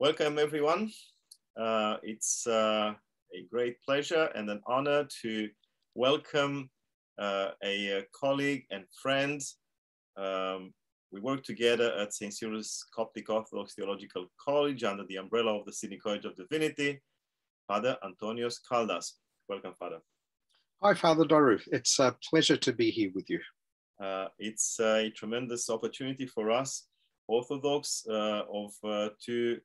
Welcome, everyone. It's a great pleasure and an honor to welcome a colleague and friend. We work together at St. Cyril's Coptic Orthodox Theological College under the umbrella of the Sydney College of Divinity, Father Antonios Kaldas. Welcome, Father. Hi, Father Doru. It's a pleasure to be here with you. It's a tremendous opportunity for us, Orthodox, of two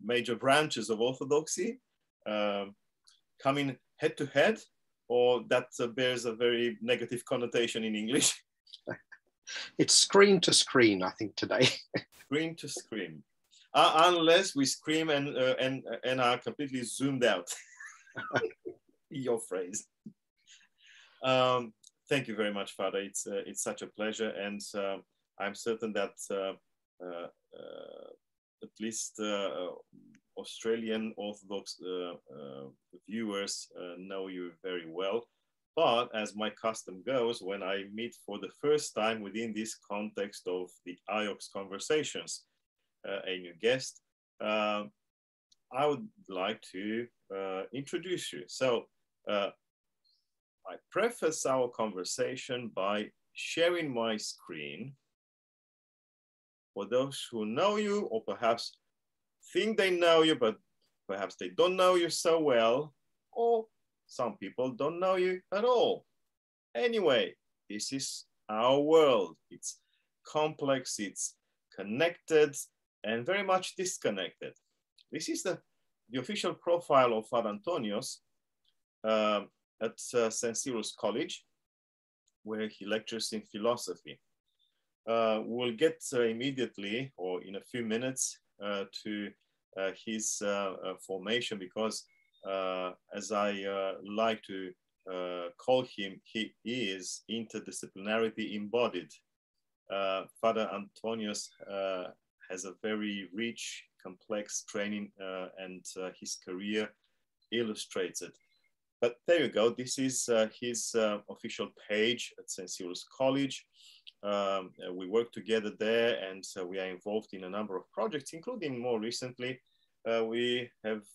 major branches of Orthodoxy, coming head to head, or that bears a very negative connotation in English. It's screen to screen, I think, today. Screen to screen, unless we scream and are completely zoomed out. Your phrase. Thank you very much, Father. It's such a pleasure, and I'm certain that at least Australian Orthodox viewers know you very well. But as my custom goes, when I meet for the first time within this context of the AIOCS conversations, a new guest, I would like to introduce you. So I preface our conversation by sharing my screen for those who know you, or perhaps think they know you, but perhaps they don't know you so well, or some people don't know you at all. Anyway, this is our world. It's complex, it's connected, and very much disconnected. This is the official profile of Father Antonios at St. Cyril's College, where he lectures in philosophy. We'll get immediately, or in a few minutes, to his formation, because as I like to call him, he is interdisciplinarity embodied. Father Antonios has a very rich, complex training, and his career illustrates it. But there you go. This is his official page at St. Cyril's College. We work together there, and we are involved in a number of projects, including more recently, we have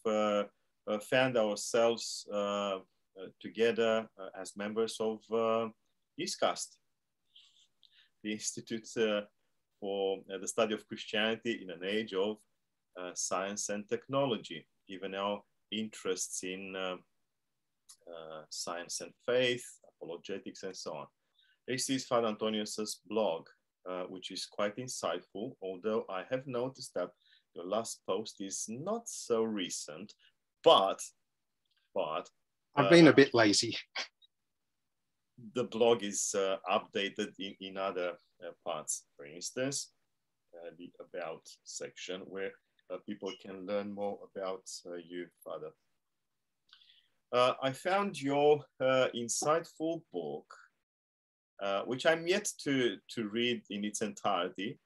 found ourselves together as members of ISCAST, the Institute for the Study of Christianity in an Age of Science and Technology, given our interests in science and faith, apologetics, and so on. This is Father Antonios's blog, which is quite insightful, although I have noticed that your last post is not so recent, but I've been a bit lazy. The blog is updated in other parts. For instance, the About section, where people can learn more about you, Father. I found your insightful book, which I'm yet to read in its entirety,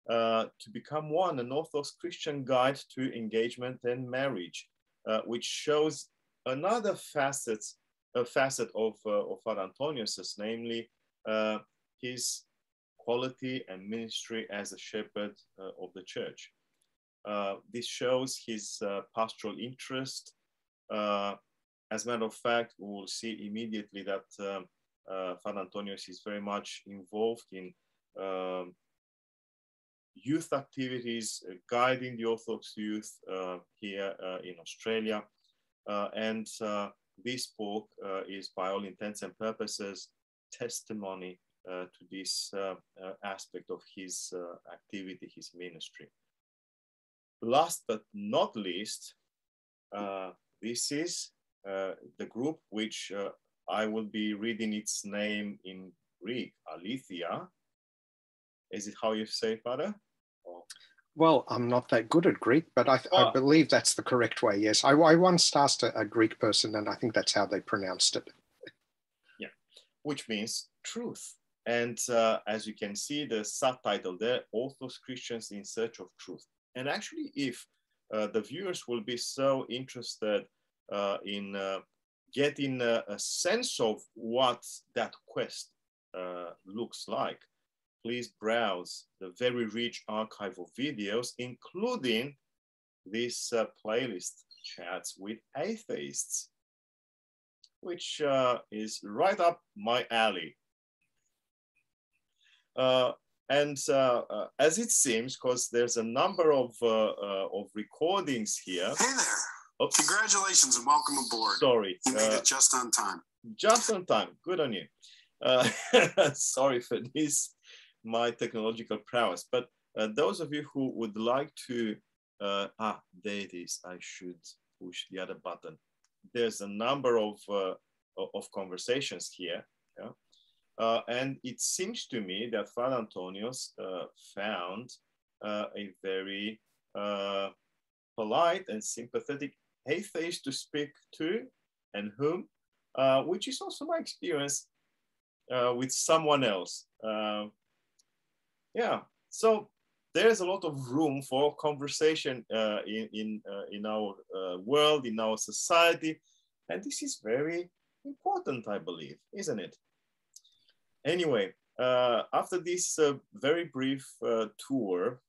To Become One, an Orthodox Christian Guide to Engagement and Marriage, which shows another facet of Father Antonios, namely his quality and ministry as a shepherd of the church. This shows his pastoral interest. As a matter of fact, we will see immediately that Father Antonios is very much involved in youth activities, guiding the Orthodox youth here in Australia. And this book is, by all intents and purposes, testimony to this aspect of his activity, his ministry. Last but not least, this is the group which I will be reading its name in Greek, Aletheia. Is it how you say, Father? Or... Well, I'm not that good at Greek, but I believe that's the correct way, yes. I once asked a Greek person, and I think that's how they pronounced it. Yeah, which means truth. And as you can see, the subtitle there, Orthodox Christians in Search of Truth. And actually, if the viewers will be so interested in getting a sense of what that quest looks like, please browse the very rich archive of videos, including this playlist chats with atheists, which is right up my alley. And as it seems, because there's a number of recordings here. Hey there. Oops. Congratulations and welcome aboard. Sorry. You made it just on time. Just on time. Good on you. Sorry for this, my technological prowess. But those of you who would like to, there it is. I should push the other button. There's a number of conversations here. Yeah? And it seems to me that Father Antonios found a very polite and sympathetic atheist to speak to, and whom, which is also my experience with someone else. Yeah, so there's a lot of room for conversation in our world, in our society, and this is very important, I believe, isn't it? Anyway, after this very brief tour,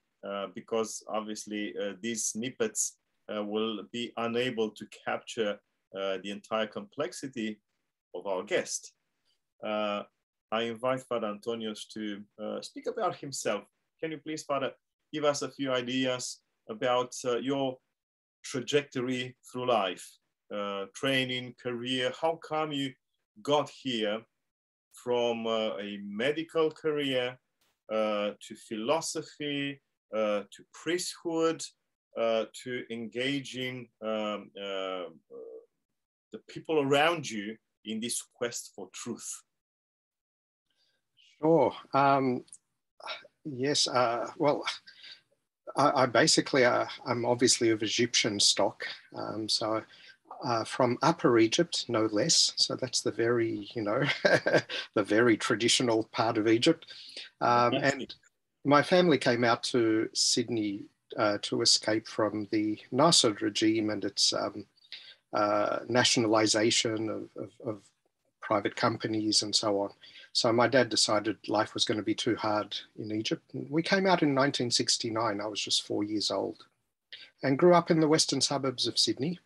because obviously these snippets will be unable to capture the entire complexity of our guest, I invite Father Antonios to speak about himself. Can you please, Father, give us a few ideas about your trajectory through life, training, career? How come you got here from a medical career to philosophy, to priesthood, to engaging the people around you in this quest for truth? Sure. Yes. Well, I basically, I'm obviously of Egyptian stock. So from Upper Egypt, no less. So that's the very, the very traditional part of Egypt. And my family came out to Sydney to escape from the Nasser regime and its nationalisation of private companies and so on. So my dad decided life was going to be too hard in Egypt. We came out in 1969. I was just 4 years old and grew up in the western suburbs of Sydney.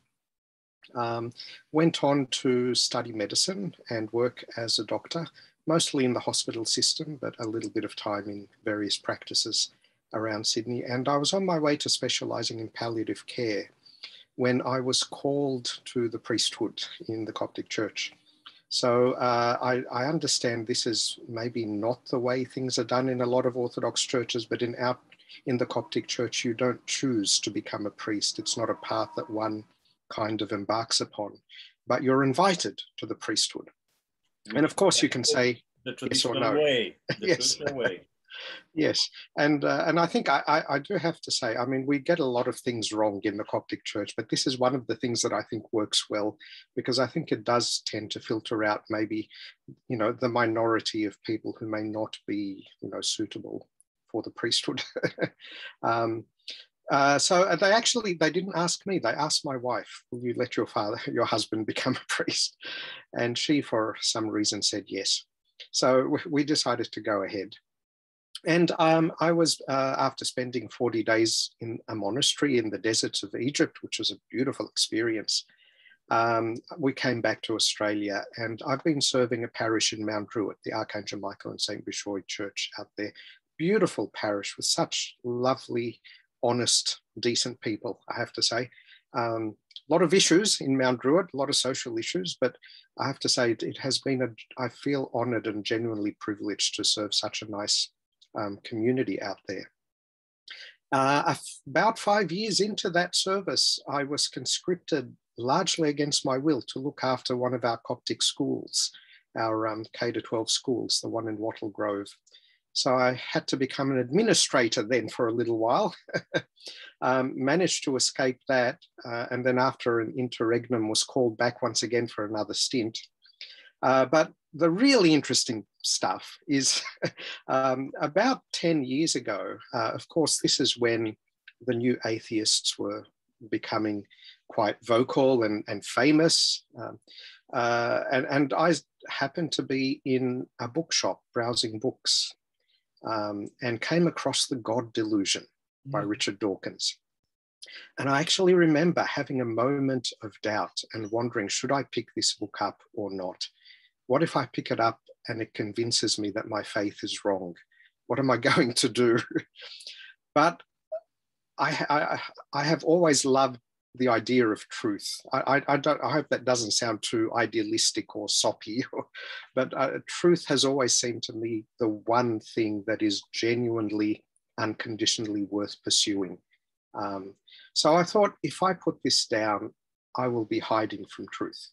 Went on to study medicine and work as a doctor, mostly in the hospital system, but a little bit of time in various practices around Sydney. And I was on my way to specialising in palliative care when I was called to the priesthood in the Coptic Church. So I understand this is maybe not the way things are done in a lot of Orthodox churches, but in the Coptic Church, you don't choose to become a priest. It's not a path that one kind of embarks upon, but you're invited to the priesthood. And of course, you can say yes or no. Way, the yes. traditional way. Yes, and I think I do have to say, I mean, we get a lot of things wrong in the Coptic Church, but this is one of the things that I think works well, because I think it does tend to filter out maybe, the minority of people who may not be, suitable for the priesthood. So they didn't ask me, they asked my wife, will you let your husband become a priest? And she, for some reason, said yes. So we decided to go ahead. And I was, after spending 40 days in a monastery in the deserts of Egypt, which was a beautiful experience, we came back to Australia, and I've been serving a parish in Mount Druitt, the Archangel Michael and St. Bishoy Church out there. Beautiful parish with such lovely, honest, decent people, I have to say. A lot of issues in Mount Druitt, a lot of social issues, but I have to say it has been, I feel honoured and genuinely privileged to serve such a nice community out there. About 5 years into that service, I was conscripted largely against my will to look after one of our Coptic schools, our K-12 schools, the one in Wattle Grove. So I had to become an administrator then for a little while, managed to escape that, and then after an interregnum was called back once again for another stint. But the really interesting stuff is about 10 years ago, of course, this is when the new atheists were becoming quite vocal and famous. And I happened to be in a bookshop browsing books and came across The God Delusion by Richard Dawkins. And I actually remember having a moment of doubt and wondering, should I pick this book up or not? What if I pick it up and it convinces me that my faith is wrong? What am I going to do? But I have always loved the idea of truth. I hope that doesn't sound too idealistic or soppy, but truth has always seemed to me the one thing that is genuinely, unconditionally worth pursuing. So I thought, if I put this down, I will be hiding from truth.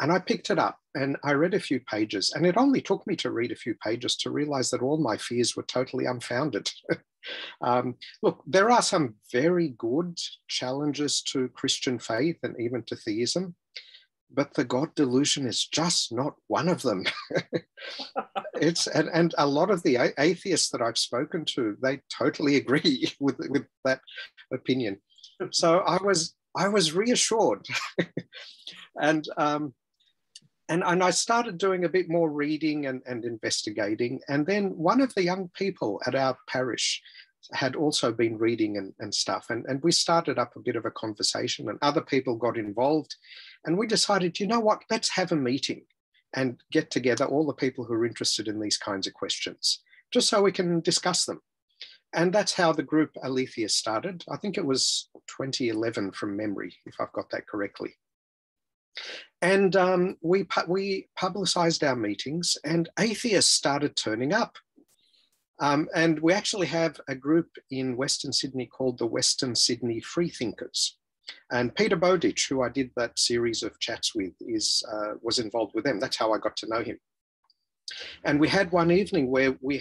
And I picked it up and I read a few pages, and it only took me to read a few pages to realize that all my fears were totally unfounded. Look, there are some very good challenges to Christian faith and even to theism, but the God delusion is just not one of them. And a lot of the atheists that I've spoken to, they totally agree with that opinion. So I was reassured. And I started doing a bit more reading and investigating. And then one of the young people at our parish had also been reading and stuff. And we started up a bit of a conversation, and other people got involved. And we decided, you know what, let's have a meeting and get together all the people who are interested in these kinds of questions, just so we can discuss them. And that's how the group Aletheia started. I think it was 2011 from memory, if I've got that correctly. And we publicized our meetings, and atheists started turning up. And we actually have a group in Western Sydney called the Western Sydney Freethinkers. And Peter Bowditch, who I did that series of chats with, was involved with them. That's how I got to know him. And we had one evening where we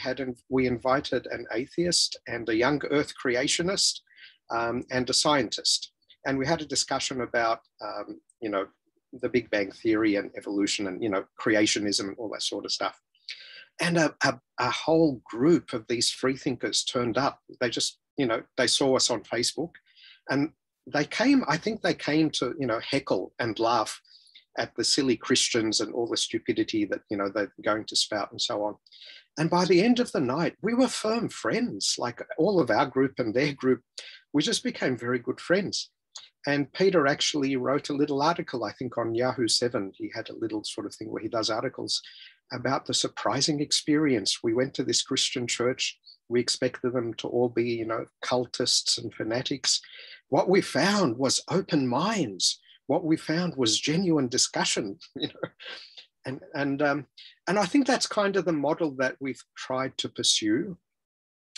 invited an atheist and a young earth creationist and a scientist. And we had a discussion about, the Big Bang Theory and evolution and, creationism and all that sort of stuff. And a whole group of these freethinkers turned up. They just, they saw us on Facebook, and I think they came to, heckle and laugh at the silly Christians and all the stupidity that, they're going to spout and so on. And by the end of the night, we were firm friends, like all of our group and their group. We just became very good friends. And Peter actually wrote a little article, I think on Yahoo 7. He had a little sort of thing where he does articles about the surprising experience. We went to this Christian church. We expected them to all be, cultists and fanatics. What we found was open minds. What we found was genuine discussion, And I think that's kind of the model that we've tried to pursue.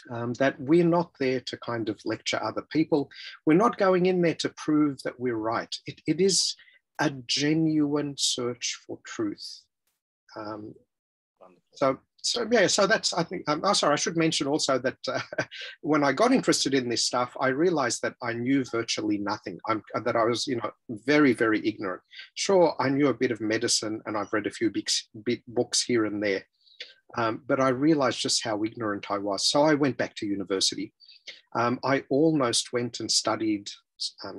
That we're not there to kind of lecture other people. We're not going in there to prove that we're right. It is a genuine search for truth. So that's, I think, sorry, I should mention also that when I got interested in this stuff, I realized that I knew virtually nothing, that I was, very, very ignorant. Sure, I knew a bit of medicine and I've read a few books here and there. But I realized just how ignorant I was. So I went back to university. I almost went and studied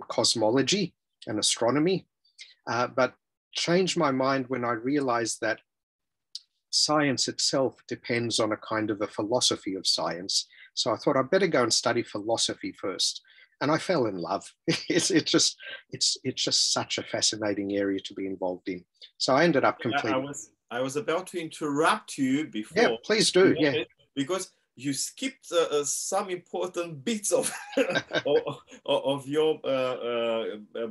cosmology and astronomy, but changed my mind when I realized that science itself depends on a kind of a philosophy of science. So I thought I'd better go and study philosophy first. And I fell in love. It's just such a fascinating area to be involved in. So I ended up completely. I was about to interrupt you before. Yeah, please do. Yeah, because you skipped some important bits of of your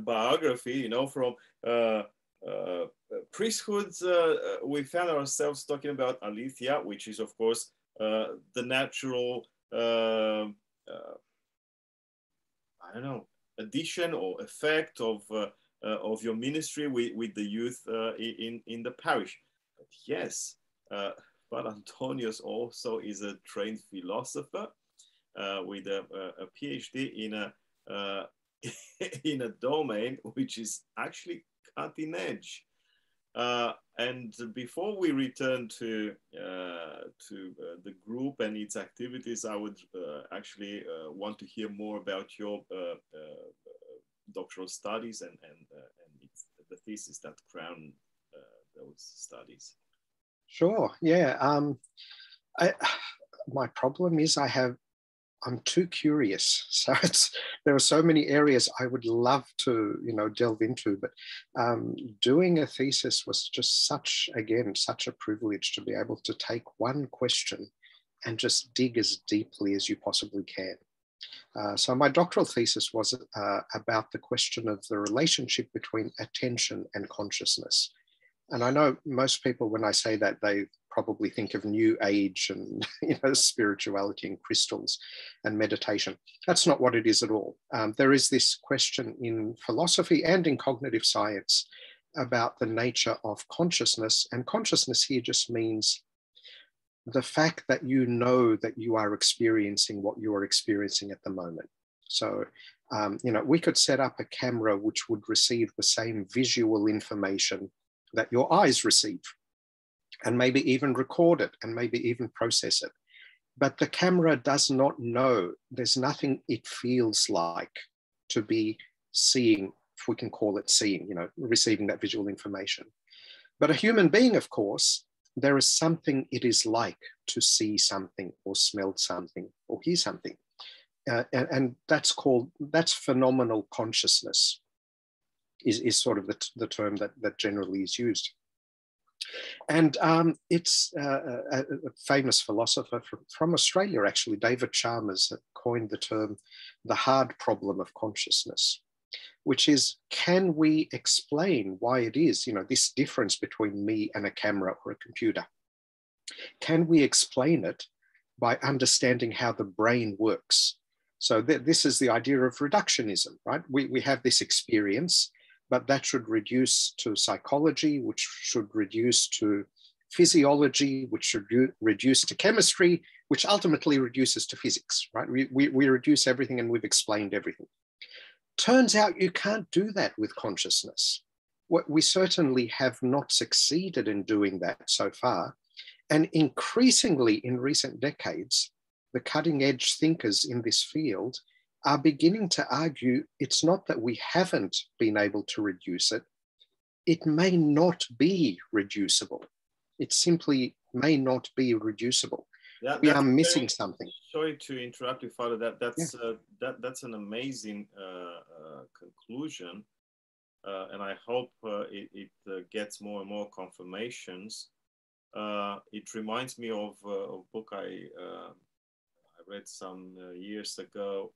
biography. From priesthood, we found ourselves talking about Aletheia, which is, of course, the natural, addition or effect of your ministry with the youth in the parish. But yes, Father Antonios also is a trained philosopher with a PhD in a domain which is actually cutting edge. And before we return to the group and its activities, I would actually want to hear more about your doctoral studies and the thesis that crown those studies. Sure. Yeah. My problem is I have I'm too curious. So there are so many areas I would love to, delve into, but doing a thesis was just such a privilege to be able to take one question and just dig as deeply as you possibly can. So my doctoral thesis was about the question of the relationship between attention and consciousness. And I know most people, when I say that, they probably think of New Age and spirituality and crystals and meditation. That's not what it is at all. There is this question in philosophy and in cognitive science about the nature of consciousness. And consciousness here just means the fact that you know that you are experiencing what you are experiencing at the moment. So, we could set up a camera which would receive the same visual information that your eyes receive, and maybe even record it and maybe even process it. But the camera does not know, there's nothing it feels like to be seeing, if we can call it seeing, receiving that visual information. But a human being, of course, there is something it is like to see something or smell something or hear something. And that's phenomenal consciousness is sort of the term that generally is used. And it's a famous philosopher from Australia, actually, David Chalmers, coined the term the hard problem of consciousness, which is, can we explain why it is, this difference between me and a camera or a computer? Can we explain it by understanding how the brain works? So this is the idea of reductionism, right? We have this experience, but that should reduce to psychology, which should reduce to physiology, which should reduce to chemistry, which ultimately reduces to physics, right? We reduce everything and we've explained everything. Turns out you can't do that with consciousness. We certainly have not succeeded in doing that so far. And increasingly in recent decades, the cutting edge thinkers in this field are beginning to argue it's not that we haven't been able to reduce it. It may not be reducible. It simply may not be reducible. We are missing something. Sorry to interrupt you, Father. That's an amazing conclusion, and I hope it gets more and more confirmations. It reminds me of a book I read some years ago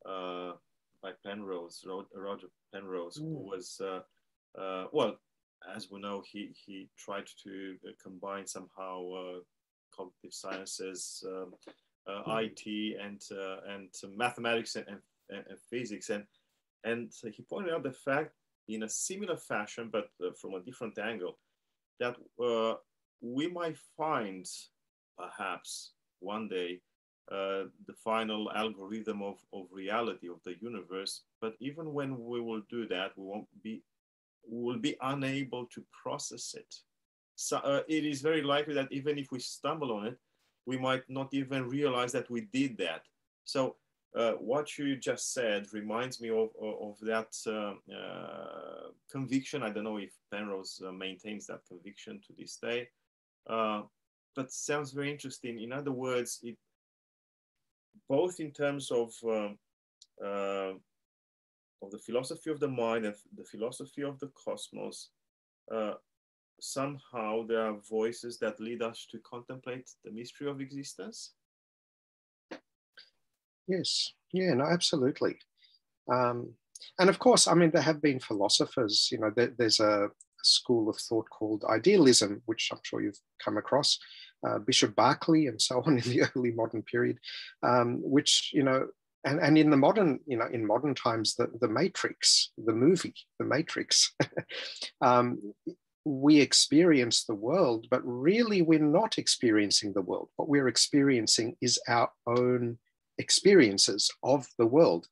by Penrose, Roger Penrose, who was well, as we know, he tried to combine somehow cognitive sciences, IT, and mathematics and physics, and he pointed out the fact, in a similar fashion, but from a different angle, that we might find, perhaps one day, the final algorithm of reality of the universe. But even when we will do that, we will be unable to process it. So it is very likely that even if we stumble on it, we might not even realize that we did that. So what you just said reminds me of that conviction. I don't know if Penrose maintains that conviction to this day, but sounds very interesting. In other words, it both in terms of the philosophy of the mind and the philosophy of the cosmos, somehow there are voices that lead us to contemplate the mystery of existence. Yes, yeah, no, absolutely. And of course, I mean, there have been philosophers, there's a school of thought called idealism, which I'm sure you've come across, Bishop Berkeley and so on in the early modern period, which, and in the modern, in modern times, the Matrix, the movie, the Matrix, we experience the world, but really we're not experiencing the world. What we're experiencing is our own experiences of the world.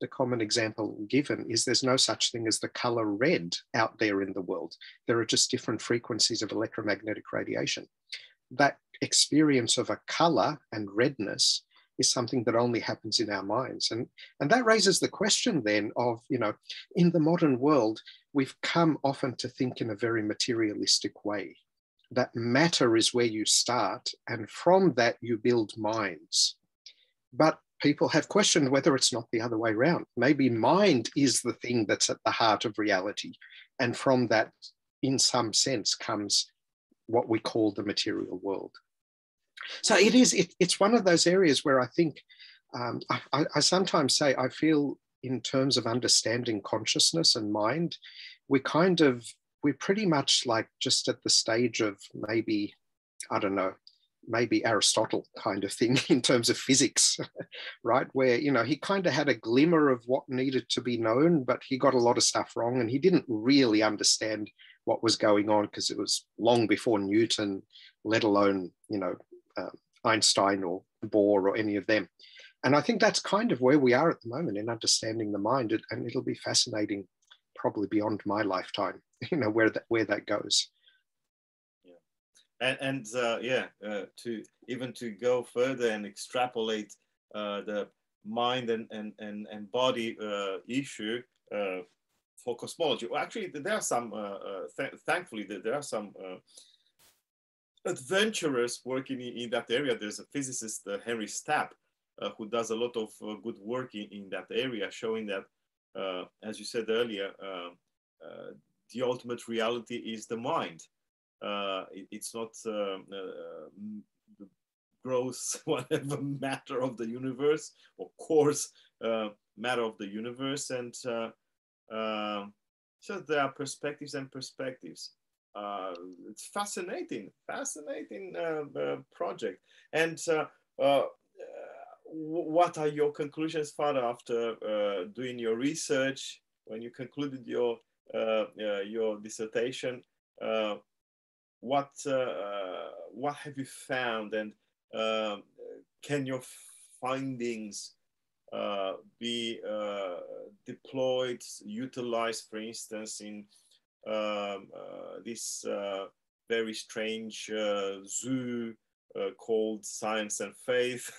The common example given is there's no such thing as the color red out there in the world. There are just different frequencies of electromagnetic radiation. That experience of a color and redness is something that only happens in our minds. And that raises the question then of, in the modern world, we've come often to think in a very materialistic way, that matter is where you start, and from that you build minds. But people have questioned whether it's not the other way around. Maybe mind is the thing that's at the heart of reality. And from that, in some sense, comes what we call the material world. So it's one of those areas where I think, I sometimes say, I feel in terms of understanding consciousness and mind, we're pretty much like just at the stage of maybe, I don't know, maybe Aristotle kind of thing in terms of physics, right? Where, he kind of had a glimmer of what needed to be known, but he got a lot of stuff wrong and he didn't really understand what was going on because it was long before Newton, let alone, Einstein or Bohr or any of them. And I think that's kind of where we are at the moment in understanding the mind, and it'll be fascinating, probably beyond my lifetime, where that goes. To go further and extrapolate the mind and body issue for cosmology. Well, actually, there are some. Thankfully, there are some adventurers working in that area. There's a physicist, Henry Stapp, who does a lot of good work in that area, showing that, as you said earlier, the ultimate reality is the mind. It's not the gross whatever matter of the universe or coarse matter of the universe, and so there are perspectives and perspectives. It's fascinating project. And what are your conclusions, Father, after doing your research when you concluded your dissertation? What have you found, and can your findings be deployed, utilized, for instance, in this very strange zoo called Science and Faith?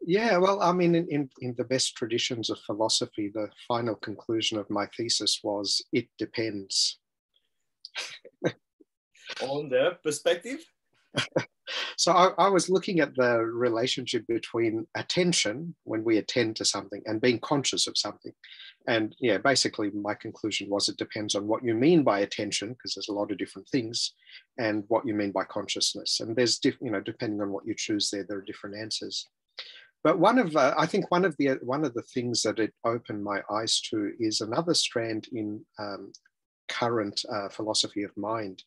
Yeah, well, I mean, in the best traditions of philosophy, the final conclusion of my thesis was, it depends. On the perspective? So I was looking at the relationship between attention, when we attend to something, and being conscious of something. And yeah, basically my conclusion was, it depends on what you mean by attention, because there's a lot of different things, and what you mean by consciousness. And there's, depending on what you choose there are different answers. But I think one of the things that it opened my eyes to is another strand in current philosophy of mind,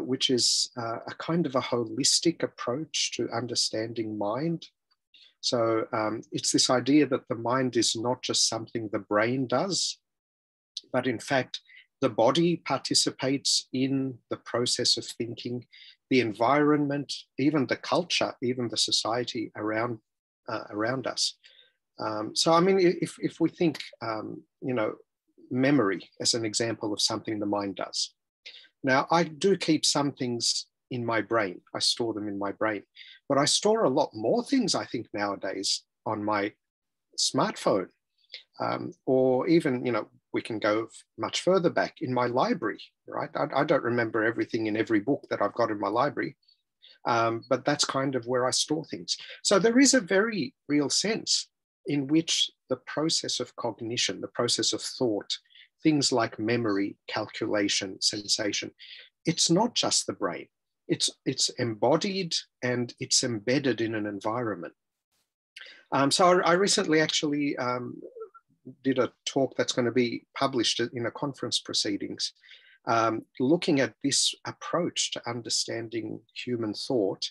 which is a kind of a holistic approach to understanding mind. So it's this idea that the mind is not just something the brain does, but in fact, the body participates in the process of thinking, the environment, even the culture, even the society around us. So, I mean, if we think, memory as an example of something the mind does. Now, I do keep some things in my brain. I store them in my brain, but I store a lot more things, I think, nowadays on my smartphone, or even, we can go much further back in my library, right? I don't remember everything in every book that I've got in my library, but that's kind of where I store things. So there is a very real sense in which the process of cognition, the process of thought, things like memory, calculation, sensation, it's not just the brain. It's embodied and it's embedded in an environment. So I recently actually did a talk that's going to be published in a conference proceedings, looking at this approach to understanding human thought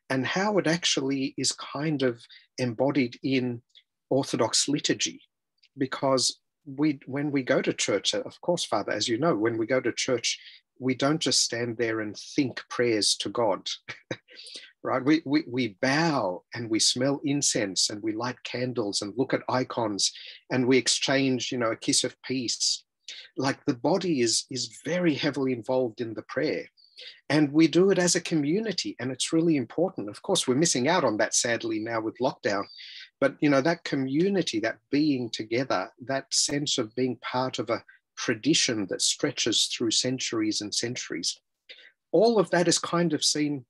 and how it actually is kind of embodied in Orthodox liturgy. Because when we go to church, of course, Father, as you know, when we go to church, we don't just stand there and think prayers to God, right? We bow and we smell incense and we light candles and look at icons and we exchange, a kiss of peace. Like the body is very heavily involved in the prayer. And we do it as a community, and it's really important. Of course, we're missing out on that, sadly, now with lockdown. But, that community, that being together, that sense of being part of a tradition that stretches through centuries and centuries, all of that is kind of seen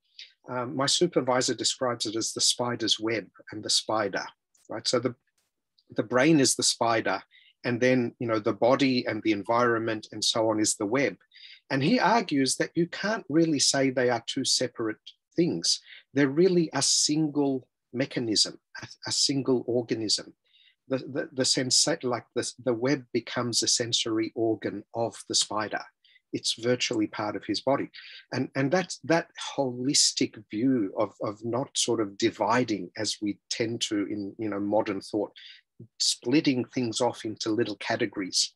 My supervisor describes it as the spider's web and the spider, right? So the brain is the spider, and then, the body and the environment and so on is the web. And he argues that you can't really say they are two separate things. They're really a single mechanism, a single organism. The web becomes a sensory organ of the spider. It's virtually part of his body. And that holistic view of not sort of dividing as we tend to in modern thought, splitting things off into little categories.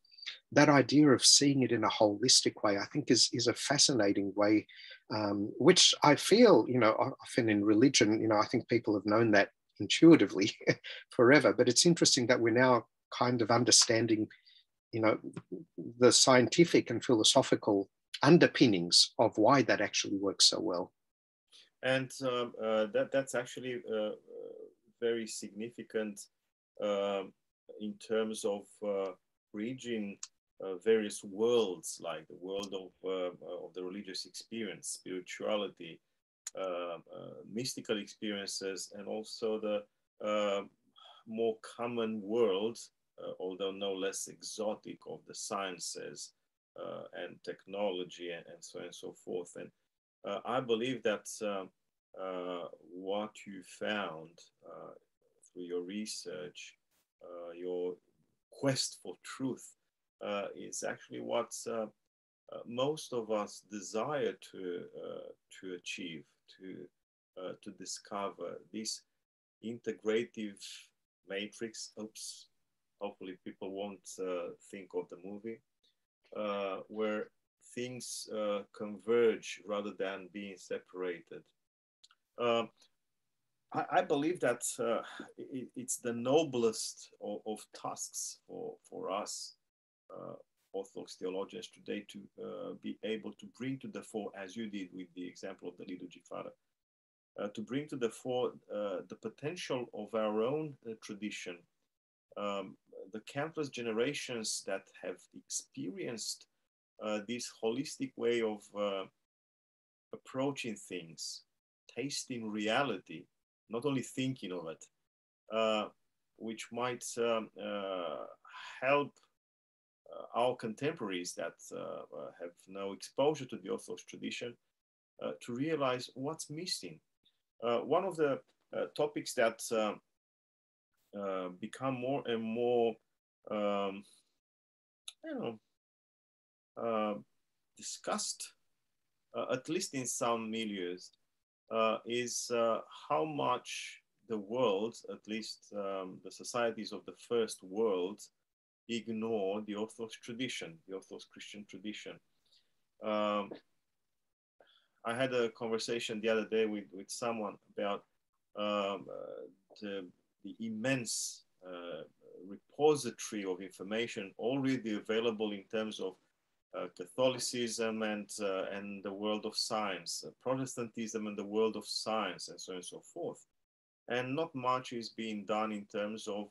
That idea of seeing it in a holistic way, I think is a fascinating way, which I feel, often in religion, I think people have known that intuitively forever, but it's interesting that we're now kind of understanding, the scientific and philosophical underpinnings of why that actually works so well. And that's actually very significant in terms of bridging various worlds, like the world of the religious experience, spirituality, mystical experiences, and also the more common world, although no less exotic, of the sciences and technology and so on and so forth. And I believe that what you found through your research, your quest for truth, is actually what most of us desire to achieve, to discover this integrative matrix. Oops, hopefully people won't think of the movie, where things converge rather than being separated. I believe that it's the noblest of tasks for us Orthodox theologians today to be able to bring to the fore, as you did with the example of the liturgy, Father, to bring to the fore the potential of our own tradition, the countless generations that have experienced this holistic way of approaching things, tasting reality, not only thinking of it, which might help our contemporaries that have no exposure to the Orthodox tradition to realize what's missing. One of the topics that become more and more discussed, at least in some milieus, is how much the world, at least the societies of the first world, ignore the Orthodox tradition, the Orthodox Christian tradition. I had a conversation the other day with someone about the immense repository of information already available in terms of Catholicism and the world of science, Protestantism and the world of science, and so on and so forth. And not much is being done in terms of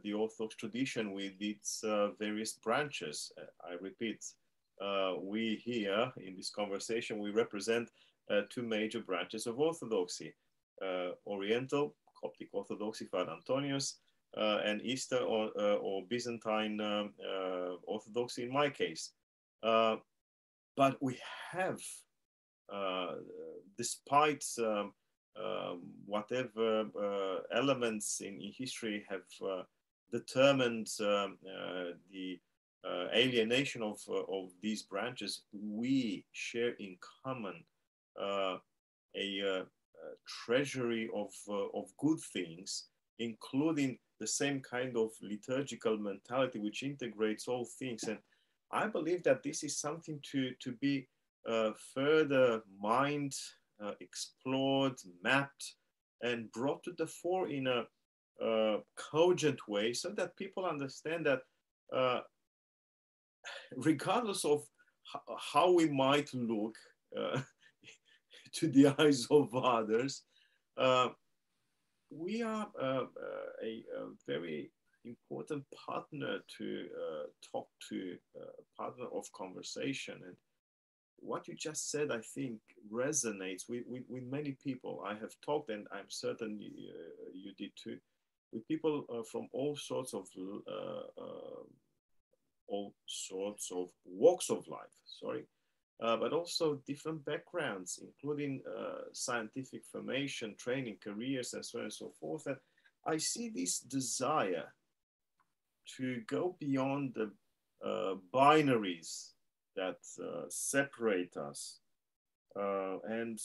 the Orthodox tradition with its various branches. I repeat, we here in this conversation, we represent two major branches of Orthodoxy, Oriental, Coptic Orthodoxy, Father Antonios, and Eastern or Byzantine Orthodoxy in my case. But we have, despite whatever elements in history have determined the alienation of these branches, we share in common a treasury of good things, including the same kind of liturgical mentality which integrates all things. And I believe that this is something to be further mined, explored, mapped, and brought to the fore in a cogent way, so that people understand that regardless of how we might look to the eyes of others, we are a very important partner to talk to, partner of conversation. And what you just said, I think, resonates with many people. I have talked, and I'm certain you did too, with people from all sorts of walks of life. Sorry. But also different backgrounds, including scientific formation, training, careers, and so on and so forth. And I see this desire to go beyond the binaries that separate us and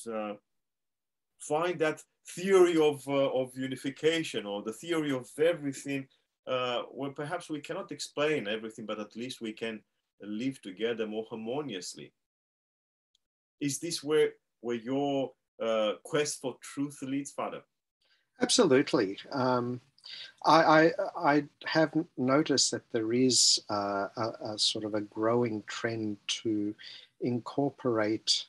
find that theory of unification, or the theory of everything, where perhaps we cannot explain everything, but at least we can live together more harmoniously. Is this where your quest for truth leads, Father? Absolutely. I have noticed that there is a sort of a growing trend to incorporate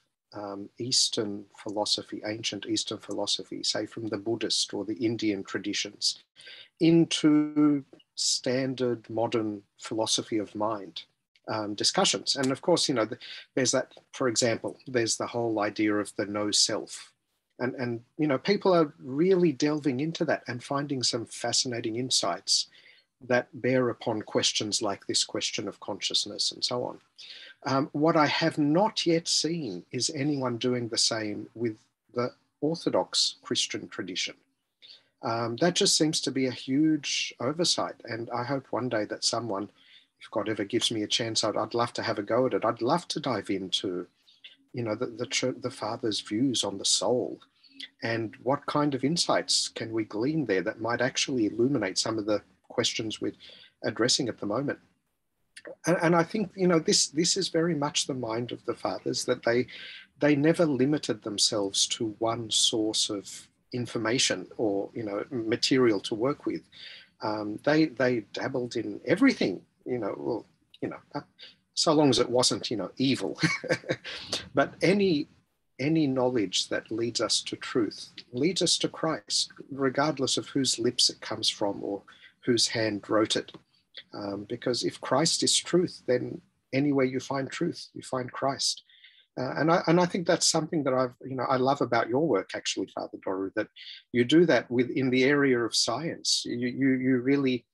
Eastern philosophy, ancient Eastern philosophy, say from the Buddhist or the Indian traditions, into standard modern philosophy of mind discussions. And of course, there's that, for example, there's the whole idea of the no self. And people are really delving into that and finding some fascinating insights that bear upon questions like this question of consciousness and so on. What I have not yet seen is anyone doing the same with the Orthodox Christian tradition. That just seems to be a huge oversight. And I hope one day that someone, if God ever gives me a chance, I'd love to have a go at it. I'd love to dive into, the Father's views on the soul, and what kind of insights can we glean there that might actually illuminate some of the questions we're addressing at the moment. And I think, this is very much the mind of the Fathers, that they never limited themselves to one source of information or, material to work with. They dabbled in everything, so long as it wasn't, evil. But any knowledge that leads us to truth leads us to Christ, regardless of whose lips it comes from or whose hand wrote it. Because if Christ is truth, then anywhere you find truth, you find Christ. And I think that's something that I love about your work, actually, Father Doru, that you do that in the area of science. You really,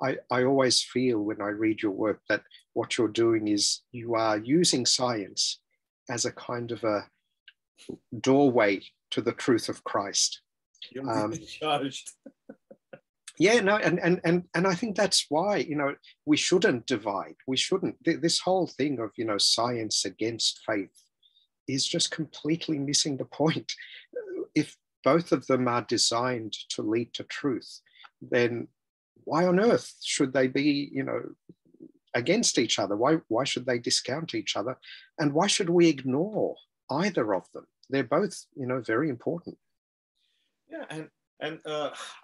I always feel when I read your work that what you're doing is you are using science as a kind of a doorway to the truth of Christ. You're charged. Yeah, no, and I think that's why, we shouldn't divide. We shouldn't. This whole thing of, science against faith is just completely missing the point. If both of them are designed to lead to truth, then why on earth should they be, against each other? Why should they discount each other? And why should we ignore either of them? They're both, very important. Yeah, and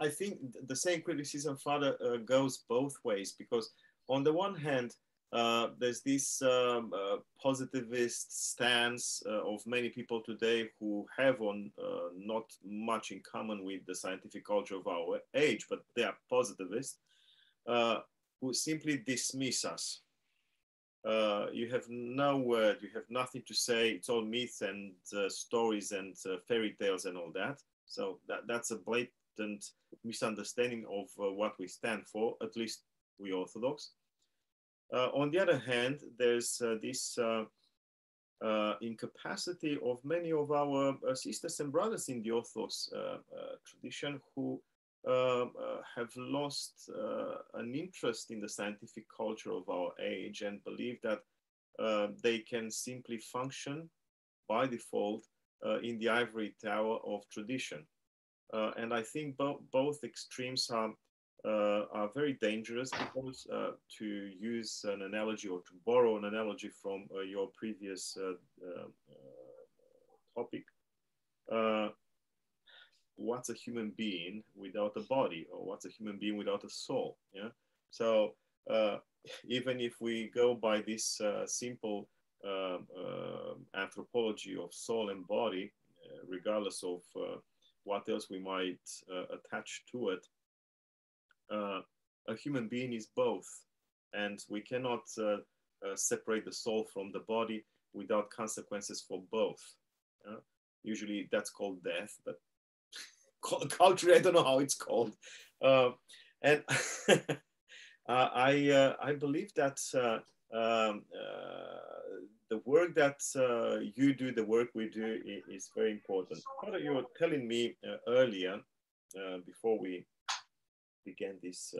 I think the same criticism, Father, goes both ways, because on the one hand, there's this positivist stance of many people today who have not much in common with the scientific culture of our age, but they are positivists who simply dismiss us. You have no word, you have nothing to say, it's all myths and stories and fairy tales and all that. So that's a blatant misunderstanding of what we stand for, at least we Orthodox. On the other hand, there's this incapacity of many of our sisters and brothers in the Orthodox tradition who have lost an interest in the scientific culture of our age and believe that they can simply function by default in the ivory tower of tradition. And I think both extremes are very dangerous, because to use an analogy or to borrow an analogy from your previous topic, what's a human being without a body, or what's a human being without a soul? Yeah. So even if we go by this simple anthropology of soul and body, regardless of what else we might attach to it, a human being is both, and we cannot separate the soul from the body. without consequences for both. Usually that's called death, but culturally, I don't know how it's called. And I believe that the work that you do, the work we do, is very important. Father, you were telling me earlier, before we began this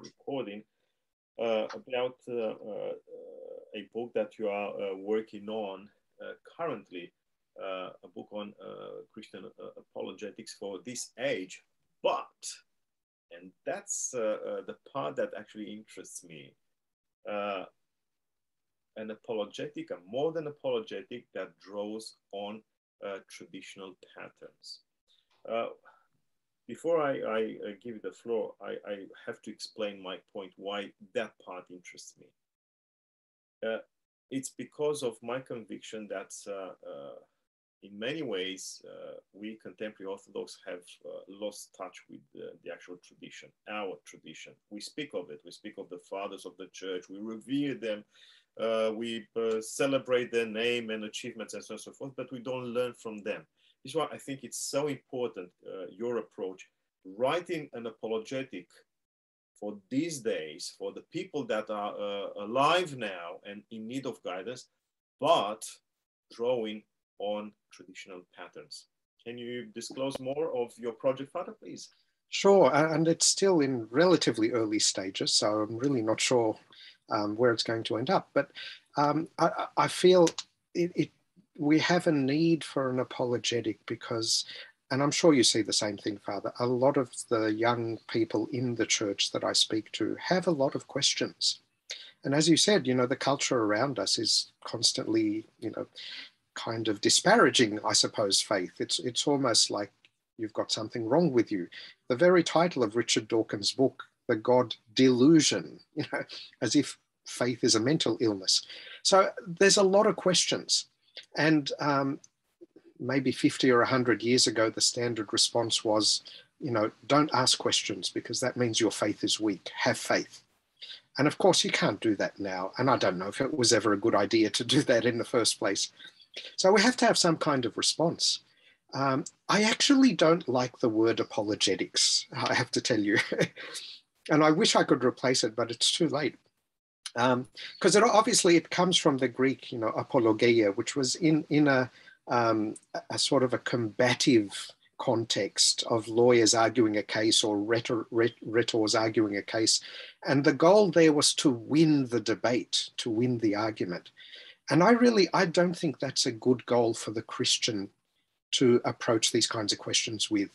recording, about a book that you are working on currently, a book on Christian apologetics for this age. But, and that's the part that actually interests me, an apologetic, a modern apologetic that draws on traditional patterns. Before I give you the floor, I have to explain my point, why that part interests me. It's because of my conviction that in many ways, we contemporary Orthodox have lost touch with the actual tradition, our tradition. We speak of it. We speak of the fathers of the church. We revere them. We celebrate their name and achievements and so on and so forth, but we don't learn from them. This is why I think it's so important, your approach, writing an apologetic for these days, for the people that are alive now and in need of guidance, but drawing on traditional patterns. Can you disclose more of your project, Father, please? Sure, and it's still in relatively early stages, so I'm really not sure where it's going to end up. But I feel we have a need for an apologetic because, and I'm sure you see the same thing, Father, a lot of the young people in the church that I speak to have a lot of questions. And as you said, the culture around us is constantly, kind of disparaging, I suppose, faith. It's almost like you've got something wrong with you. The very title of Richard Dawkins' book, The God Delusion, as if faith is a mental illness. So there's a lot of questions. And maybe 50 or 100 years ago, the standard response was, don't ask questions because that means your faith is weak. Have faith. And of course, you can't do that now. And I don't know if it was ever a good idea to do that in the first place. So we have to have some kind of response. I actually don't like the word apologetics, I have to tell you. And I wish I could replace it, but it's too late. Because obviously it comes from the Greek, apologeia, which was in a sort of a combative context of lawyers arguing a case or rhetors arguing a case. And the goal there was to win the debate, to win the argument. And I don't think that's a good goal for the Christian to approach these kinds of questions with.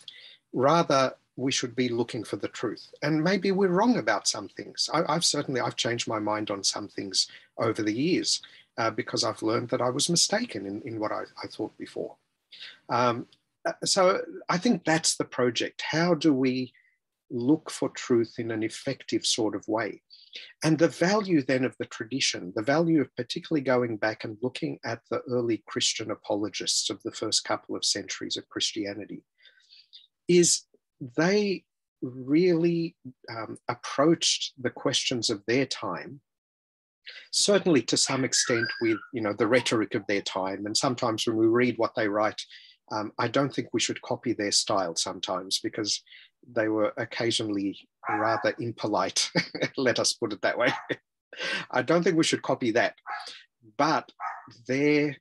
Rather, we should be looking for the truth. And maybe we're wrong about some things. I've changed my mind on some things over the years because I've learned that I was mistaken in what I thought before. So I think that's the project. How do we look for truth in an effective sort of way? And the value then of the tradition, the value of particularly going back and looking at the early Christian apologists of the first couple of centuries of Christianity, is they really approached the questions of their time, certainly to some extent with the rhetoric of their time. And sometimes when we read what they write, I don't think we should copy their style sometimes because they were occasionally rather impolite, let us put it that way. I don't think we should copy that. But their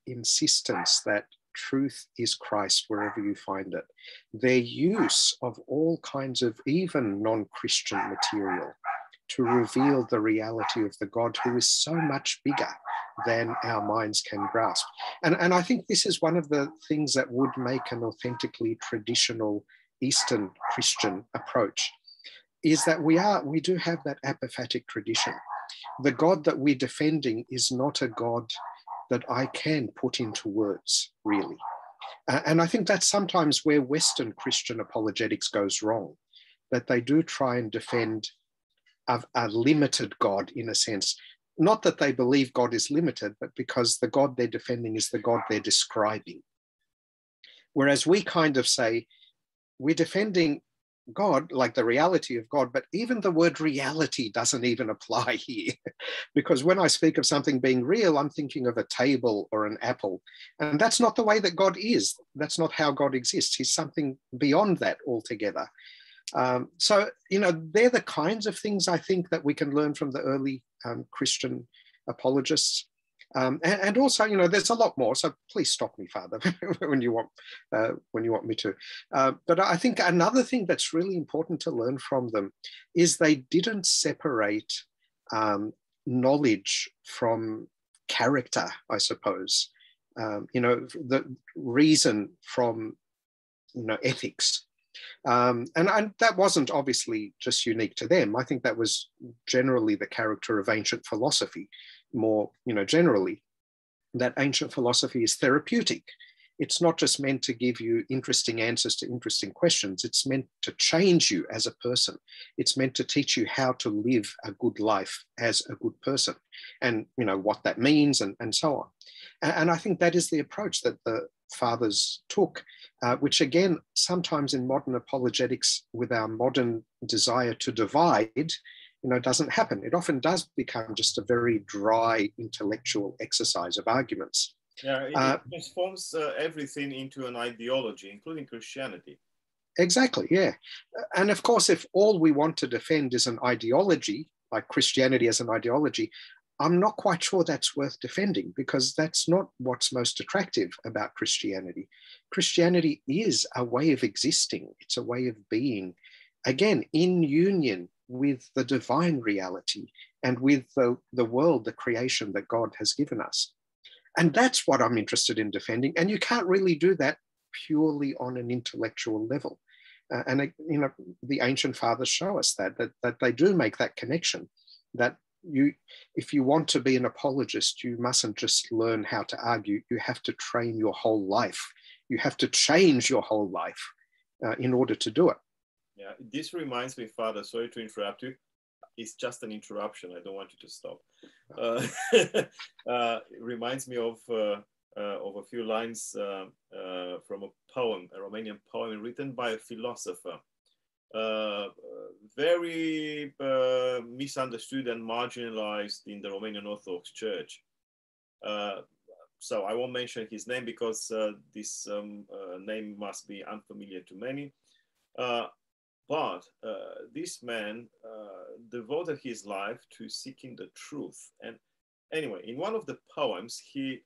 insistence that truth is Christ wherever you find it, their use of all kinds of even non-Christian material to reveal the reality of the God who is so much bigger than our minds can grasp. And I think this is one of the things that would make an authentically traditional Eastern Christian approach, is that we do have that apophatic tradition. The God that we're defending is not a God that I can put into words, really. And I think that's sometimes where Western Christian apologetics goes wrong, that they do try and defend a limited God in a sense. Not that they believe God is limited, but because the God they're defending is the God they're describing. Whereas we kind of say, we're defending God, like the reality of God, but even the word reality doesn't even apply here. Because when I speak of something being real, I'm thinking of a table or an apple. And that's not the way that God is. That's not how God exists. He's something beyond that altogether. So, they're the kinds of things I think that we can learn from the early Christian apologists. And also, there's a lot more. So please stop me, Father, when you want me to. But I think another thing that's really important to learn from them is they didn't separate knowledge from character, I suppose. The reason from ethics. And that wasn't obviously just unique to them. I think that was generally the character of ancient philosophy, more, generally, that ancient philosophy is therapeutic. It's not just meant to give you interesting answers to interesting questions. It's meant to change you as a person. It's meant to teach you how to live a good life as a good person and, what that means and so on. And I think that is the approach that the fathers took, which again, sometimes in modern apologetics with our modern desire to divide, doesn't happen. It often does become just a very dry intellectual exercise of arguments. Yeah, it transforms everything into an ideology, including Christianity. Exactly, yeah. And of course, if all we want to defend is an ideology, like Christianity as an ideology, I'm not quite sure that's worth defending, because that's not what's most attractive about Christianity. Christianity is a way of existing. It's a way of being, again, in union with the divine reality and with the world, the creation that God has given us. And that's what I'm interested in defending. And you can't really do that purely on an intellectual level. And the ancient fathers show us that they do make that connection, that if you want to be an apologist, you mustn't just learn how to argue. You have to train your whole life. You have to change your whole life in order to do it. Yeah, this reminds me, Father, sorry to interrupt you. It's just an interruption. I don't want you to stop. It reminds me of a few lines from a poem, a Romanian poem written by a philosopher. Very misunderstood and marginalized in the Romanian Orthodox Church. So I won't mention his name because this name must be unfamiliar to many. But this man devoted his life to seeking the truth. And anyway, in one of the poems, he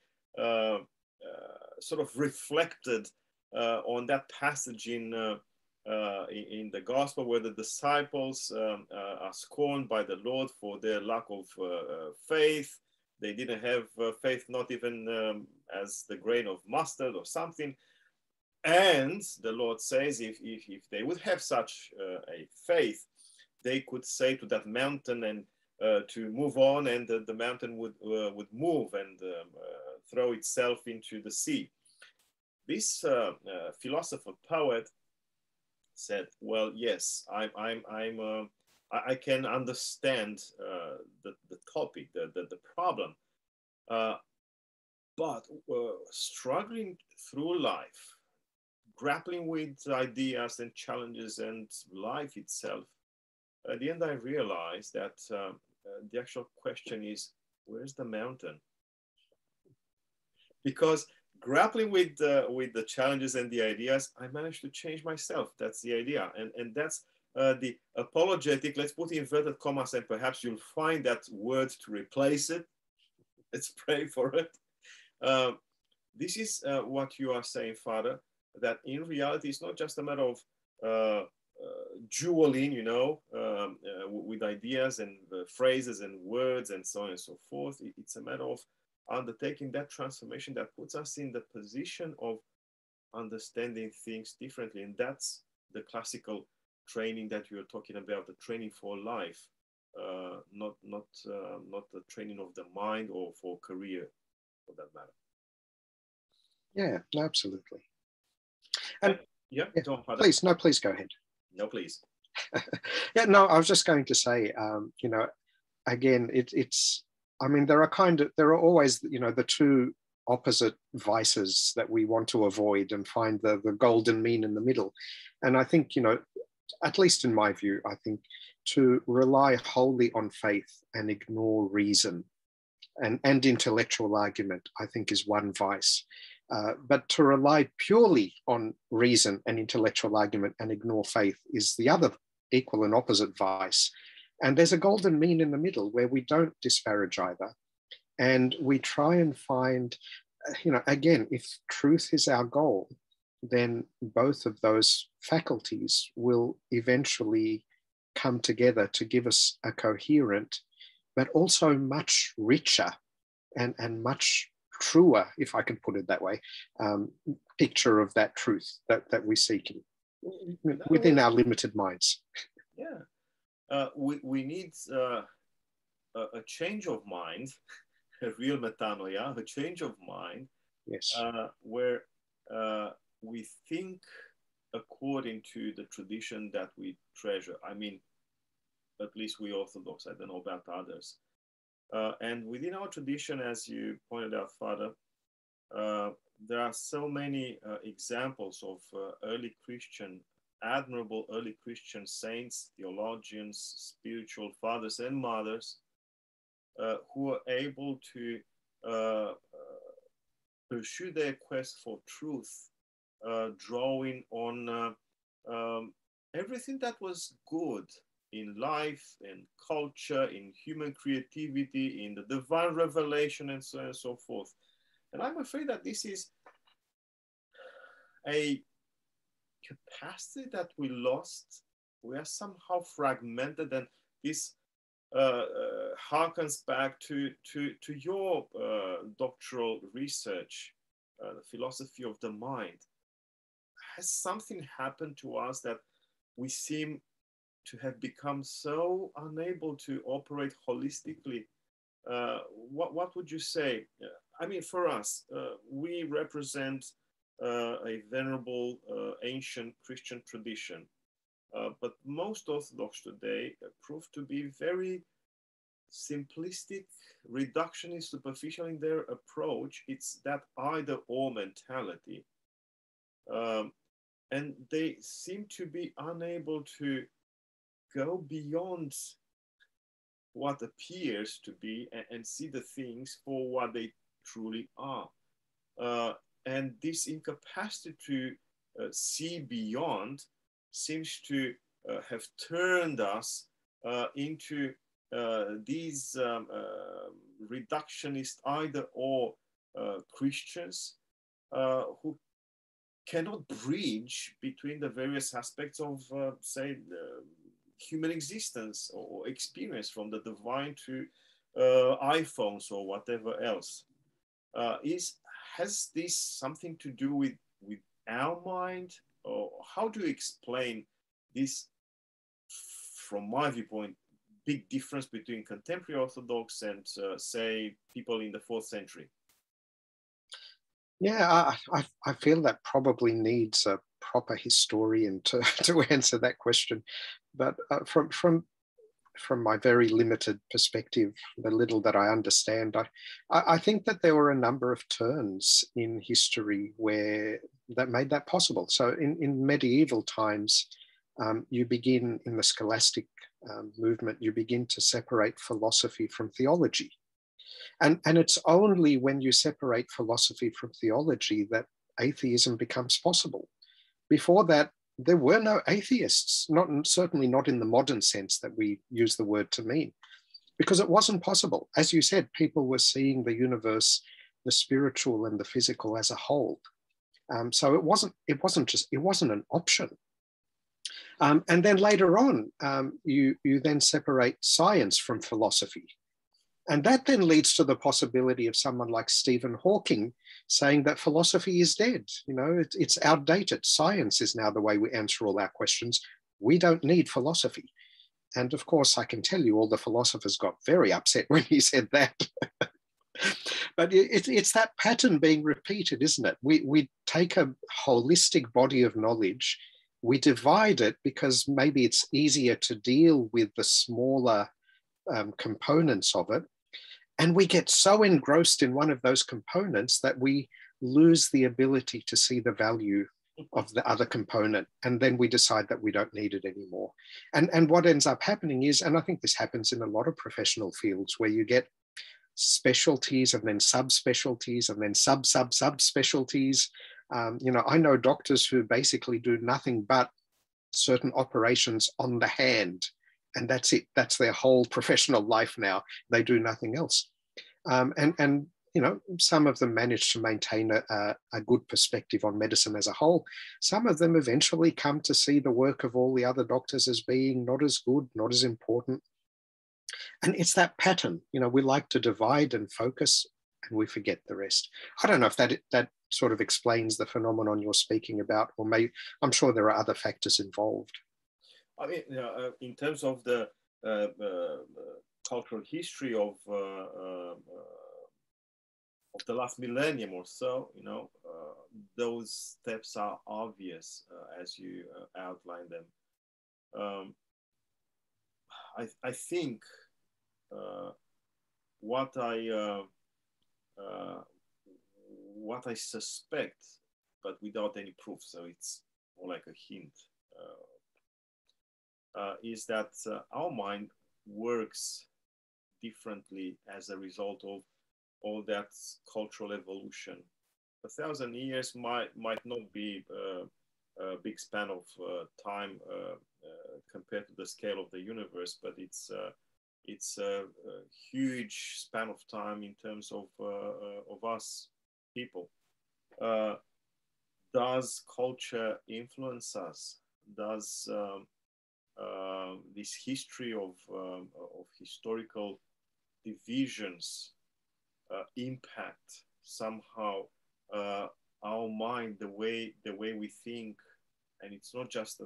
sort of reflected on that passage in the gospel where the disciples are scorned by the Lord for their lack of faith. They didn't have faith, not even as the grain of mustard or something. And the Lord says, if they would have such a faith, they could say to that mountain and to move on, and the mountain would move and throw itself into the sea. This philosopher poet said, "Well, yes, I can understand the topic, the problem, but struggling through life, grappling with ideas and challenges and life itself, at the end I realized that the actual question is, where's the mountain?" Because grappling with the challenges and the ideas, I managed to change myself. That's the idea. And that's the apologetic, let's put inverted commas, and perhaps you'll find that word to replace it. Let's pray for it. This is what you are saying, Father, that in reality, it's not just a matter of dueling, with ideas and phrases and words and so on and so forth. It's a matter of undertaking that transformation that puts us in the position of understanding things differently. And that's the classical training that you're talking about, the training for life, not the training of the mind or for career, for that matter. Yeah, absolutely. And yeah, please go ahead. No, please. Yeah, no, I was just going to say, again, it's, I mean, there are always, the two opposite vices that we want to avoid and find the golden mean in the middle. And I think, at least in my view, I think, to rely wholly on faith and ignore reason and intellectual argument, I think, is one vice. But to rely purely on reason and intellectual argument and ignore faith is the other equal and opposite vice. And there's a golden mean in the middle where we don't disparage either. And we try and find, again, if truth is our goal, then both of those faculties will eventually come together to give us a coherent, but also much richer and much truer, if I can put it that way, picture of that truth that we're seeking within our limited minds. Yeah, we need a change of mind, a real metanoia, a change of mind, yes, where we think according to the tradition that we treasure. I mean, at least we Orthodox, I don't know about others. And within our tradition, as you pointed out, Father, there are so many examples of admirable early Christian saints, theologians, spiritual fathers and mothers, who are able to pursue their quest for truth, drawing on everything that was good in life, in culture, in human creativity, in the divine revelation, and so on and so forth. And I'm afraid that this is a capacity that we lost. We are somehow fragmented, and this harkens back to your doctoral research, the philosophy of the mind. Has something happened to us that we seem to have become so unable to operate holistically? What would you say? I mean, for us, we represent a venerable ancient Christian tradition, but most Orthodox today prove to be very simplistic, reductionist, superficial in their approach. It's that either-or mentality. And they seem to be unable to go beyond what appears to be and see the things for what they truly are. And this incapacity to see beyond seems to have turned us into these reductionist either-or Christians who cannot bridge between the various aspects of, say, human existence or experience, from the divine to iPhones or whatever else. Has this something to do with our mind, or how do you explain this, from my viewpoint, big difference between contemporary Orthodox and, say, people in the 4th century? Yeah, I feel that probably needs a proper historian to answer that question. But from my very limited perspective, the little that I understand, I think that there were a number of turns in history that made that possible. So in medieval times, you begin in the scholastic movement, you begin to separate philosophy from theology. And it's only when you separate philosophy from theology that atheism becomes possible. Before that, there were no atheists, certainly not in the modern sense that we use the word to mean, because it wasn't possible. As you said, people were seeing the universe, the spiritual and the physical as a whole. So it wasn't an option. And then later on, you then separate science from philosophy. And that then leads to the possibility of someone like Stephen Hawking saying that philosophy is dead. It's outdated. Science is now the way we answer all our questions. We don't need philosophy. And of course, I can tell you all the philosophers got very upset when he said that. But it's that pattern being repeated, isn't it? We take a holistic body of knowledge, we divide it because maybe it's easier to deal with the smaller components of it. And we get so engrossed in one of those components that we lose the ability to see the value of the other component, and then we decide that we don't need it anymore. And what ends up happening is, and I think this happens in a lot of professional fields, where you get specialties and then subspecialties and then subspecialties. I know doctors who basically do nothing but certain operations on the hand, and that's it. That's their whole professional life now. They do nothing else. And some of them manage to maintain a good perspective on medicine as a whole. Some of them eventually come to see the work of all the other doctors as being not as good, not as important. And it's that pattern, we like to divide and focus, and we forget the rest. I don't know if that sort of explains the phenomenon you're speaking about, or maybe, I'm sure there are other factors involved. I mean, in terms of the cultural history of the last millennium or so, those steps are obvious as you outline them. I think what I suspect, but without any proof, so it's more like a hint, is that our mind works differently as a result of all that cultural evolution. 1,000 years might not be a big span of time compared to the scale of the universe, but it's a huge span of time in terms of us people. Does culture influence us? Does this history of historical divisions impact somehow our mind, the way we think? And it's not just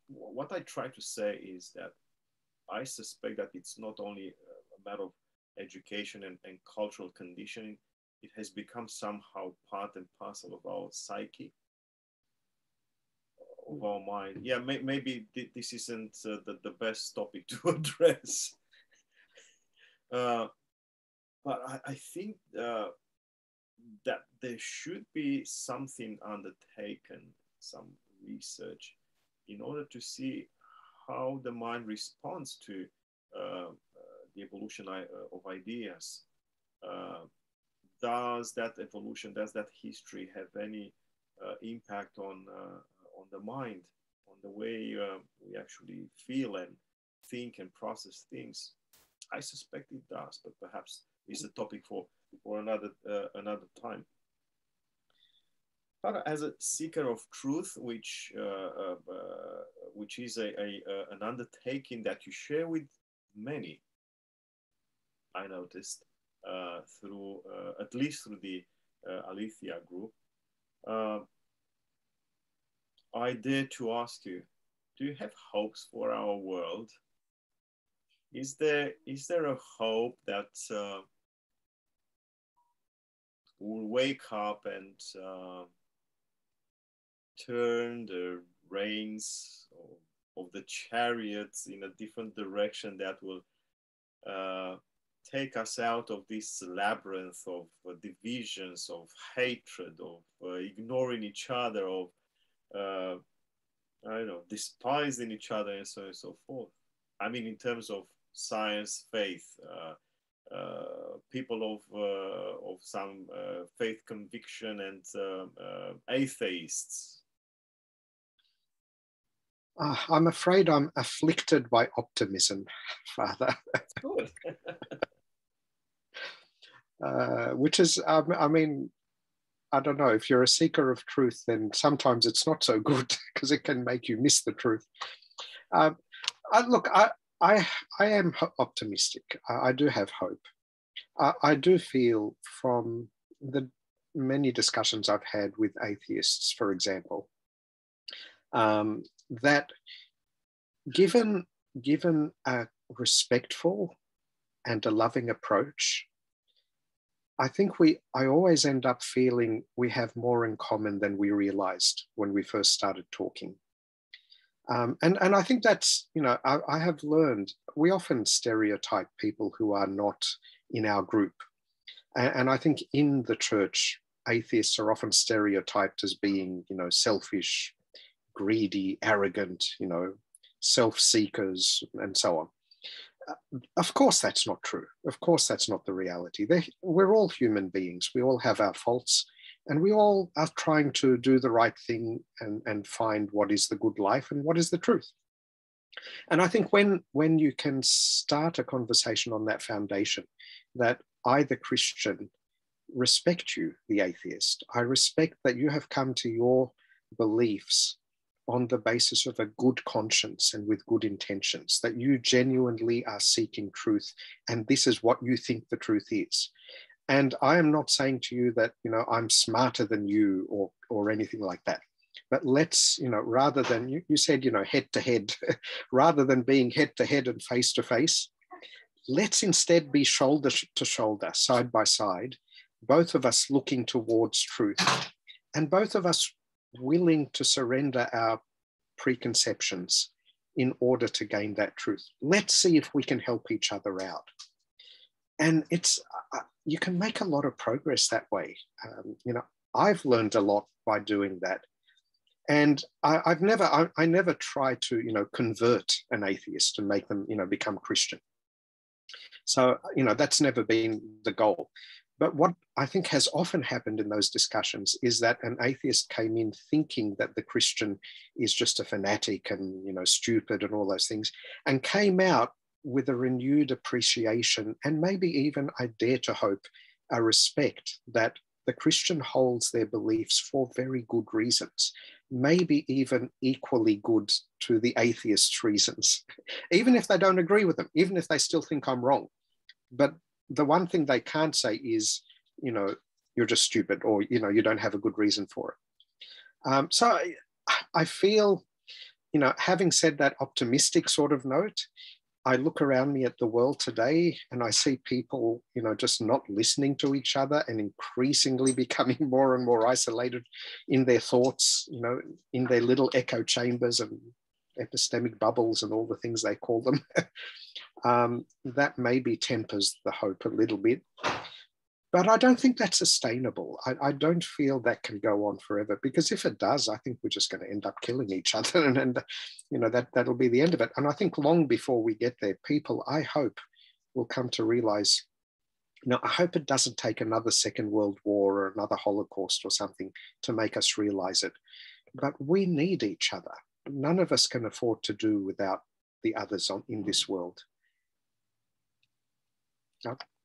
what I try to say is that I suspect that it's not only a matter of education and cultural conditioning. It has become somehow part and parcel of our psyche, of our mind. Yeah, maybe this isn't the best topic to address. But I think that there should be something undertaken, some research, in order to see how the mind responds to the evolution of ideas. Does that evolution, does that history have any impact on the mind, on the way we actually feel and think and process things? I suspect it does, but perhaps it's a topic for another time. But as a seeker of truth, which is an undertaking that you share with many, I noticed, through at least through the Aletheia group, I dare to ask you: do you have hopes for our world? Is there a hope that we'll wake up and turn the reins of the chariots in a different direction that will take us out of this labyrinth of divisions, of hatred, of ignoring each other, of despising each other, and so on and so forth? I mean, in terms of science, faith, people of some faith conviction, and atheists. I'm afraid I'm afflicted by optimism, Father. That's good. Which is, I mean, I don't know, if you're a seeker of truth, then sometimes it's not so good because it can make you miss the truth. Look, I am optimistic. I do have hope. I do feel from the many discussions I've had with atheists, for example, that given a respectful and a loving approach, I think I always end up feeling we have more in common than we realized when we first started talking. And I think that's, I have learned, we often stereotype people who are not in our group. And I think in the church, atheists are often stereotyped as being, selfish, greedy, arrogant, self-seekers, and so on. Of course, that's not true. Of course, that's not the reality. We're all human beings. We all have our faults, and we all are trying to do the right thing and find what is the good life and what is the truth. And I think when you can start a conversation on that foundation, that I, the Christian, respect you, the atheist. I respect that you have come to your beliefs on the basis of a good conscience and with good intentions, that you genuinely are seeking truth, and this is what you think the truth is. And I am not saying to you that, I'm smarter than you or anything like that. But let's, rather than, you said, head to head, rather than being head to head and face to face, let's instead be shoulder to shoulder, side by side, both of us looking towards truth, and both of us willing to surrender our preconceptions in order to gain that truth. Let's see if we can help each other out. And you can make a lot of progress that way. I've learned a lot by doing that. And I never try to, convert an atheist and make them, become Christian. So, that's never been the goal. But what I think has often happened in those discussions is that an atheist came in thinking that the Christian is just a fanatic and, stupid and all those things, and came out with a renewed appreciation and maybe even, I dare to hope, a respect that the Christian holds their beliefs for very good reasons, maybe even equally good to the atheist's reasons, even if they don't agree with them, even if they still think I'm wrong. But the one thing they can't say is, you're just stupid, or, you don't have a good reason for it. So I feel, having said that optimistic sort of note, I look around me at the world today and I see people, just not listening to each other and increasingly becoming more and more isolated in their thoughts, in their little echo chambers and epistemic bubbles and all the things they call them. That maybe tempers the hope a little bit. But I don't think that's sustainable. I don't feel that can go on forever, because if it does, I think we're just going to end up killing each other, and that'll be the end of it. And I think long before we get there, people, I hope, will come to realize, I hope it doesn't take another Second World War or another Holocaust or something to make us realize it. But we need each other. None of us can afford to do without the others in this world.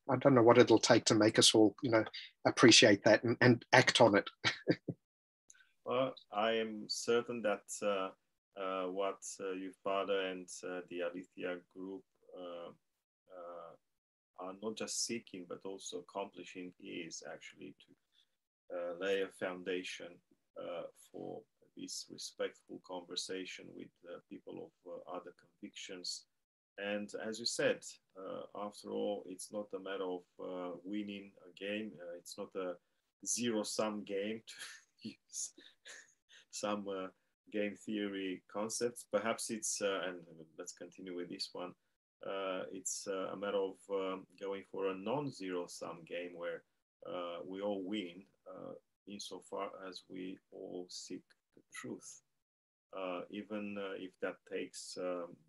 I don't know what it'll take to make us all, appreciate that and act on it. Well, I am certain that what you, Father, and the Aletheia group are not just seeking, but also accomplishing is actually to lay a foundation for this respectful conversation with people of other convictions. And as you said, after all, it's not a matter of winning a game. It's not a zero-sum game, to use some game theory concepts. Perhaps it's, and let's continue with this one, it's a matter of going for a non-zero-sum game where we all win insofar as we all seek the truth. Even if that takes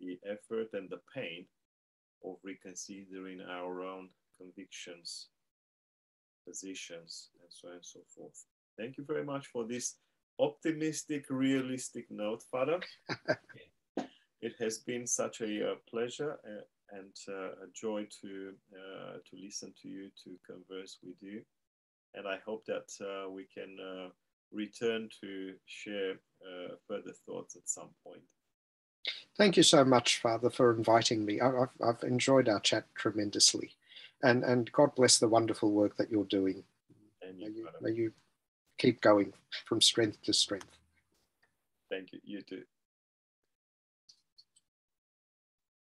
the effort and the pain of reconsidering our own convictions, positions, and so on and so forth. Thank you very much for this optimistic, realistic note, Father. It has been such a pleasure and a joy to listen to you, to converse with you. And I hope that we can return to share further thoughts at some point. Thank you so much, Father, for inviting me. I've enjoyed our chat tremendously. And God bless the wonderful work that you're doing. And may you keep going from strength to strength. Thank you. You too.